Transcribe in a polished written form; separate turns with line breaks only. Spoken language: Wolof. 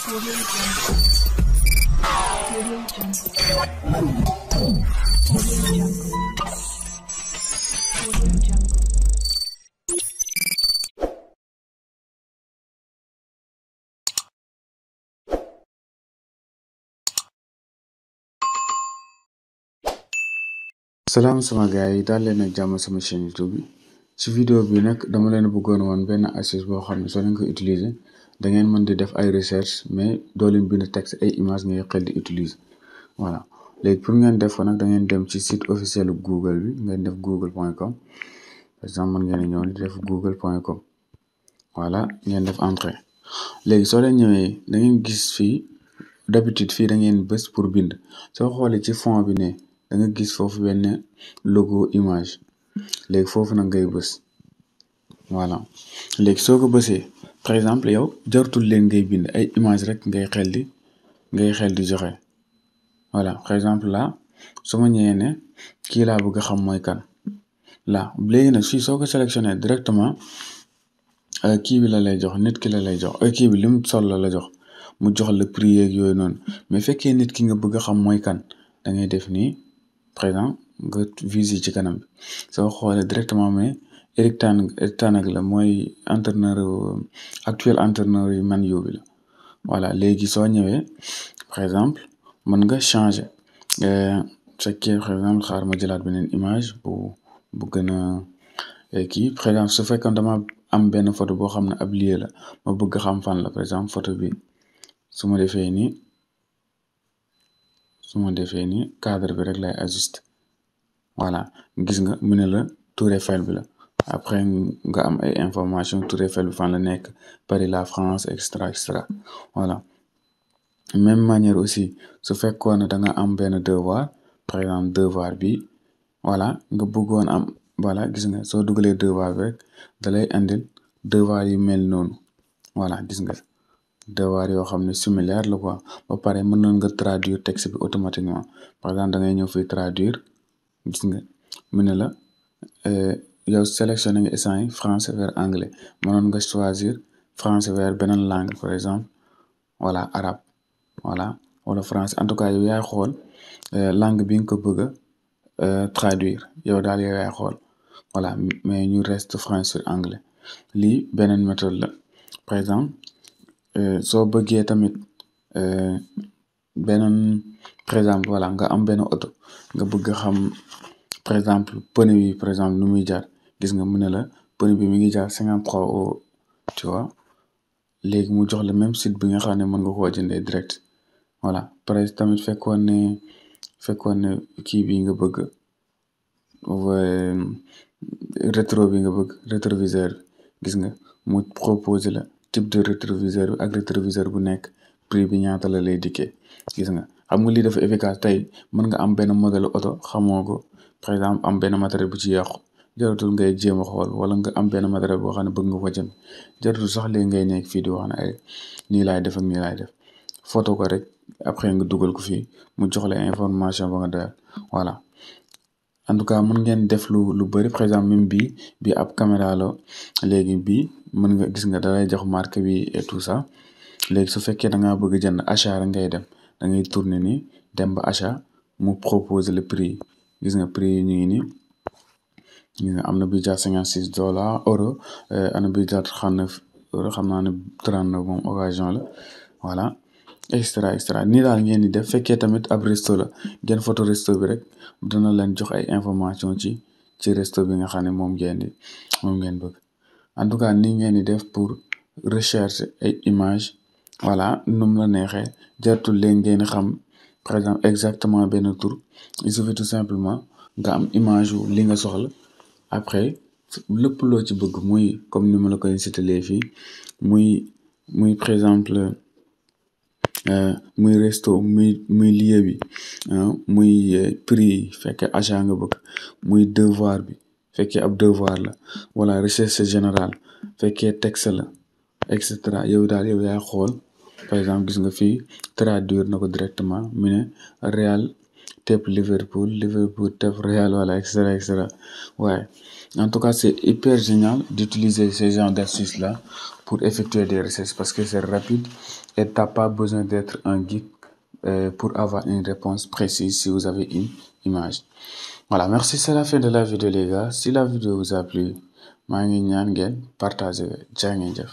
Audio Jungle. Audio Jungle. Audio Jungle. Audio Jungle.
salaam sama gars yi daal leen ak jàmm sama chaîne YouTube bi ci vidéo bi nag dama leen bëggoon woon benn astuce boo xam ne soo leen ko utiliser da ngeen mën di def ay recherche mais doo leen bind texte ay image ngay xel di utiliser voilà léegi pour ngeen def ko nag da ngeen dem ci site officiel Google bi ngeen def google.com par exemple mën ngeen ñëw ni def google.com voilà ngeen def entrée léegi soo leen ñëwee da ngeen gis fii d'habitude fii da ngeen bës pour bind soo xoolee ci fond bi ne da nga gis foofu benn logo image léegi foofu nag ngay bës voilà léegi soo ko bësee par exemple yow jartul leen ngay bind ay image rek ngay xel di joxe voilà par exemple là su ma ñëwee ne kii laa bëgg a xam mooy kan là léegi nag fii soo ko sélectionné directement kii bi la lay jox nit ki la lay jox kii bi lim sol la jox mu jox la prix yeeg yooyu noonu mais fekkee nit ki nga bëgg a xam mooy kan da ngay def nii par exemple nga visé ci kanam bi soo xoolee directement mais Eric Ten Hag la mooy actuel entraîneur yu Man U bi la voilà léegi soo ñëwee par exemple mën nga changer fekkee par exemple xaar ma jëlaat beneen image bu gën a kii par exemple su fekkoon dama am benn photo boo xam ne ab lieu la ma bëgg xam fan la par exemple photo bi su ma defee nii cadre bi rek lay ajuster voilà gis nga mu ne la Tour Eiffel bi la après nga am ay information Tour Eiffel bi fan la nekk Paris la France extra voilà même manière aussi su fekkoon ne da nga am benn devoir par exemple devoir bi voilà nga bëggoon am voilà gis nga soo dugalee devoir bi rek da lay indil devoir yu mel noonu voilà gis nga devoir yoo xam ne similaire la quoi ba pare mën nga traduire texte bi automatiquement par exemple da ngay ñëw fii traduire gis nga mu ne la yow sélectionné nga instant yi français vers anglais mënoon nga choisir français vers beneen langue par exemple voilà arabe voilà wala français en tout cas yow yaay xool langue bi nga ko bëgg a traduire yow daal yow yaay xool voilà mais ñu reste français sur anglais lii beneen méthode la par exemple soo bëggee tamit beneen par exemple voilà nga am benn oto nga bëgg xam par exemple pneu yi par exemple nu muy jar gis nga mu ne la pneu bi mi ngi jar 53 euros tu vois léegi mu jox la même site bi nga xam ne mën nga koo jëndee direct voilà pare tamit fekkoon ne kii bi nga bëgg rétroviseur gis nga mu proposé la type de rétroviseur bi ak rétroviseur bu nekk prix bi ñaata la lay dikkee gis nga xam nga lii dafa efficace tey mën nga am benn modèle oto xamoo ko par exemple am benn matériel bu ci yàqu jaratul ngay jéem a xool wala nga am benn matériel boo xam ne bëgg nga ko jënd jaratul sax léegi ngay nekk fii di wax ne ay nii laay def ak nii laay def photo ko rek après nga dugal ko fii mu jox la information ba nga doyal voilà en tout cas mën ngeen def lu bëri par exemple même bi ab caméra la léegi bii mën nga gis nga dalay jox marque bi et tout ça léegi su fekkee da ngaa bëgg jënd achat rek ngay dem da ngay tourner nii dem ba achat mu proposer le prix gis nga prix yi ñu ngi nii am na bi jar $56 am na bi jar 39 euros xam naa ne 39 moom occasion la voilà extra nii daal ngeen di def fekkee tamit ab resto la ngeen photo resto bi rek dana leen jox ay information ci resto bi nga xam ne moom ngeen bëgg en tout cas nii ngeen di def pour recherche ay image voilà nu mu la neexee jartul leen ngeen xam par exemple exactement benn tur il suffit tout simplement nga am image wu li nga soxla après lépp loo ci bëgg muy comme ni ma la koy citalee fii muy par exemple muy resto muy lieu bi muy prix fekkee achat nga bëgg muy devoir bi fekkee ab devoir la wala recherche générale fekkee texte la et cetera yow daal yow yaay xool par exemple gis nga fii traduire na ko directement mu ne Real tep Liverpool tep Real voilà et cetera waaye en tout cas c'est hyper génial d'utiliser ces genres d'astuces là pour effectuer des recherches parce que c'est rapide et t'as pas besoin d'être un geek pour avoir une réponse précise si vous avez une image. Voilà, merci, c'est la fin de la vidéo les gars. Si la vidéo vous a plu, maa ngi ñaan ngeen partager. Jaa ngeen jëf.